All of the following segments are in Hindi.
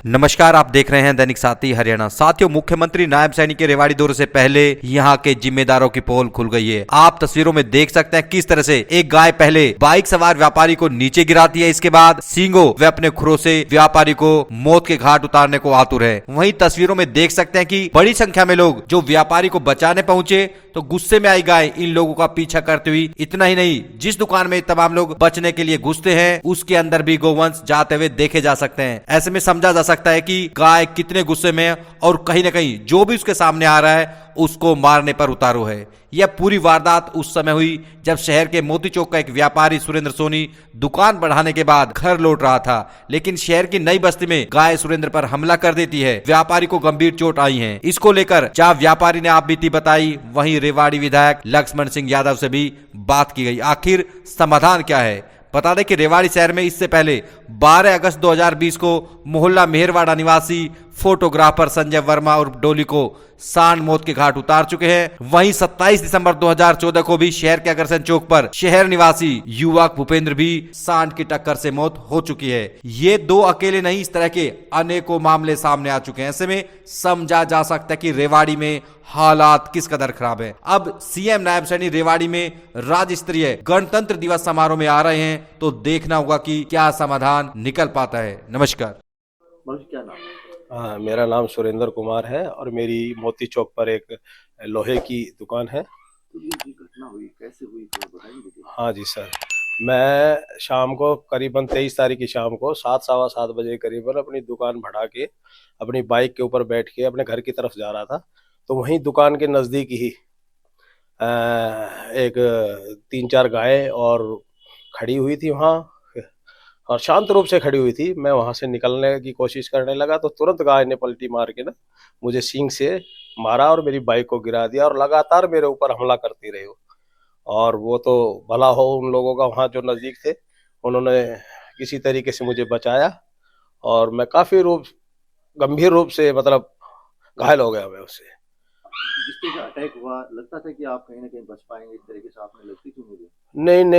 नमस्कार, आप देख रहे हैं दैनिक साथी हरियाणा। साथियों, मुख्यमंत्री नायब सैनी के रेवाड़ी दौरे से पहले यहां के जिम्मेदारों की पोल खुल गई है। आप तस्वीरों में देख सकते हैं किस तरह से एक गाय पहले बाइक सवार व्यापारी को नीचे गिराती है, इसके बाद सींगों वे अपने खुरों से व्यापारी को मौत के घाट उतारने को आतुर है। वहीं तस्वीरों में देख सकते हैं कि बड़ी संख्या में लोग जो व्यापारी को बचाने पहुंचे तो गुस्से में आई गाय इन लोगों का पीछा करते हुई। इतना ही नहीं, जिस दुकान में तमाम लोग बचने के लिए घुसते हैं उसके अंदर भी गोवंश जाते हुए देखे जा सकते हैं। ऐसे में समझा जा सकता है कि गाय कितने गुस्से में है और कहीं ना कहीं जो भी उसके सामने आ रहा है उसको मारने पर उतारू है। यह पूरी वारदात उस समय हुई जब शहर के मोती चौक का एक व्यापारी सुरेंद्र सोनी दुकान बढ़ाने के बाद घर लौट रहा था, लेकिन शहर की नई बस्ती में गाय सुरेंद्र पर हमला कर देती है। व्यापारी को गंभीर चोट आई है। इसको लेकर जहां व्यापारी ने आप बीती बताई, वहीं रेवाड़ी विधायक लक्ष्मण सिंह यादव से भी बात की गई। आखिर समाधान क्या है? बता दें कि रेवाड़ी शहर में इससे पहले 12 अगस्त 2020 को मोहल्ला मेहरवाड़ा निवासी फोटोग्राफर संजय वर्मा और डोली को सांड मौत के घाट उतार चुके हैं। वहीं 27 दिसंबर 2014 को भी शहर के अग्रसेन चौक पर शहर निवासी युवक भूपेंद्र भी सांड की टक्कर से मौत हो चुकी है। ये दो अकेले नहीं, इस तरह के अनेकों मामले सामने आ चुके हैं। ऐसे में समझा जा सकता है कि रेवाड़ी में हालात किस कदर खराब है। अब सीएम नायब सैनी रेवाड़ी में राज्य स्तरीय गणतंत्र दिवस समारोह में आ रहे हैं, तो देखना होगा कि क्या समाधान निकल पाता है। नमस्कार। क्या नाम है? हाँ, मेरा नाम सुरेंद्र कुमार है और मेरी मोती चौक पर एक लोहे की दुकान है। तो ये जो घटना हुई कैसे हुई, तो बताएंगे? हाँ जी सर, मैं शाम को करीबन 23 तारीख की शाम को 7 सवा 7 बजे करीबन अपनी दुकान बढ़ा के अपनी बाइक के ऊपर बैठ के अपने घर की तरफ जा रहा था। तो वहीं दुकान के नज़दीक ही एक 3-4 गायें और खड़ी हुई थी वहाँ, और शांत रूप से खड़ी हुई थी। मैं वहां से निकलने की कोशिश करने लगा तो तुरंत गाय ने पलटी मार के ना मुझे सींग से मारा और मेरी बाइक को गिरा दिया और लगातार मेरे ऊपर हमला करती रही हो। और वो तो भला हो उन लोगों का वहाँ जो नज़दीक थे, उन्होंने किसी तरीके से मुझे बचाया और मैं काफ़ी गंभीर रूप से मतलब घायल हो गया मैं उससे। जिस तरह का अटैक हुआ, लगता था कि आप कहीं ना कहीं बच पाएंगे, इस तरीके से आपने लगती थी मुझे?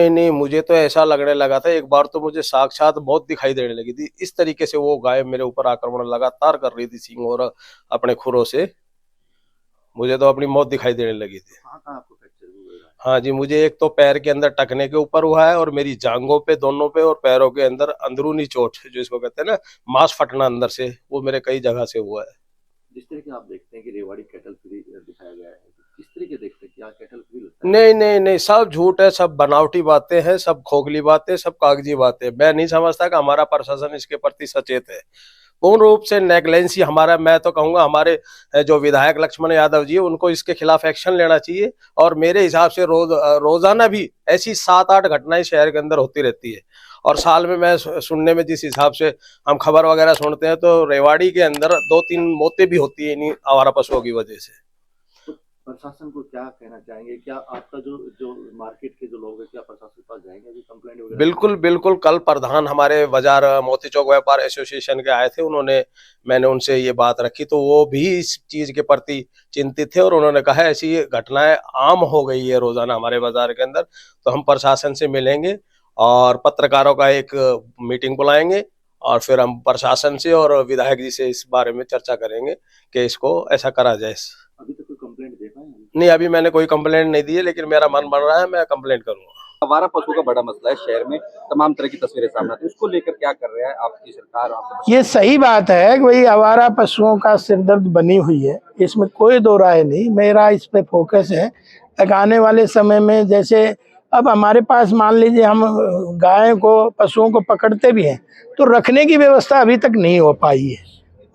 नहीं, मुझे तो ऐसा लगने लगा था, एक बार तो मुझे साक्षात मौत दिखाई देने लगी थी। इस तरीके से वो गाय मेरे ऊपर आक्रमण लगातार कर रही थी सींग और अपने खुरों से। मुझे तो अपनी मौत दिखाई देने लगी थी। कहाँ आपको फ्रैक्चर हुआ? हाँ जी, मुझे एक तो पैर के अंदर टखने के ऊपर हुआ है और मेरी जांघों पे, दोनों पे और पैरों के अंदर अंदरूनी चोट, जो इसको कहते हैं ना मांस फटना अंदर से, वो मेरे कई जगह से हुआ है। जिस तरह के आप देखते हैं कि रेवाड़ी कैटल फ्री दिखाया गया है, किस तरीके देखते हैं? क्या कैटल फ्री लगता है? नहीं, सब झूठ है, सब बनावटी बातें हैं, सब खोखली बातें, सब कागजी बातें। मैं नहीं समझता कि हमारा प्रशासन इसके प्रति सचेत है। पूर्ण रूप से नेग्लेंसी हमारा, मैं तो कहूंगा हमारे जो विधायक लक्ष्मण यादव जी, उनको इसके खिलाफ एक्शन लेना चाहिए। और मेरे हिसाब से रोजाना भी ऐसी 7-8 घटनाएं शहर के अंदर होती रहती है। और साल में मैं सुनने में जिस हिसाब से हम खबर वगैरह सुनते हैं, तो रेवाड़ी के अंदर 2-3 मौतें भी होती है इन्हीं आवारा पशुओं की वजह से। तो प्रशासन को क्या कहना चाहेंगे? क्या आपका जो मार्केट के जो लोग हैं, क्या प्रशासन के पास जाएंगे अभी कंप्लेंट वगैरह? बिल्कुल। कल प्रधान हमारे बाजार मोती चौक व्यापार एसोसिएशन के आए थे, मैंने उनसे ये बात रखी तो वो भी इस चीज के प्रति चिंतित थे और उन्होंने कहा ऐसी घटनाएं आम हो गई है रोजाना हमारे बाजार के अंदर। तो हम प्रशासन से मिलेंगे और पत्रकारों का एक मीटिंग बुलाएंगे और फिर हम प्रशासन से और विधायक जी से इस बारे में चर्चा करेंगे कि इसको ऐसा करा जाए। अभी तक कोई कंप्लेंट दे पाए? नहीं, अभी मैंने कोई कंप्लेंट नहीं दी है, लेकिन मेरा मन बन रहा है, मैं कंप्लेंट करूंगा। आवारा पशु का बड़ा मसला है शहर में, तमाम तरह की तस्वीरें सामने आती है, उसको लेकर क्या कर रहा है आपकी सरकार? ये सही बात है कि भाई आवारा पशुओं का सिरदर्द बनी हुई है, इसमें कोई दो राय नहीं। मेरा इस पे फोकस है। आने वाले समय में जैसे अब हमारे पास मान लीजिए हम गाय को, पशुओं को पकड़ते भी हैं तो रखने की व्यवस्था अभी तक नहीं हो पाई है,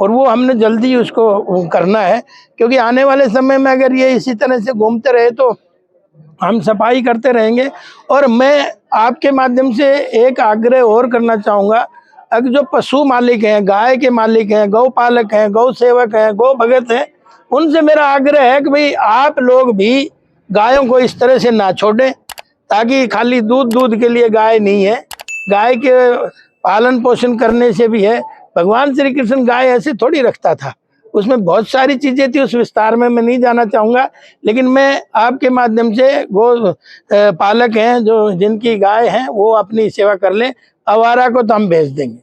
और वो हमने जल्दी उसको करना है, क्योंकि आने वाले समय में अगर ये इसी तरह से घूमते रहे तो हम सफाई करते रहेंगे। और मैं आपके माध्यम से एक आग्रह और करना चाहूँगा, अगर जो पशु मालिक हैं, गाय के मालिक हैं, गौ पालक हैं, गौ सेवक हैं, गौ भगत हैं, उनसे मेरा आग्रह है कि भाई आप लोग भी गायों को इस तरह से ना छोड़ें, ताकि खाली दूध के लिए गाय नहीं है, गाय के पालन पोषण करने से भी है। भगवान श्री कृष्ण गाय ऐसे थोड़ी रखता था, उसमें बहुत सारी चीजें थी, उस विस्तार में मैं नहीं जाना चाहूँगा। लेकिन मैं आपके माध्यम से गौ पालक हैं जो जिनकी गाय हैं वो अपनी सेवा कर लें, आवारा को तो हम भेज देंगे।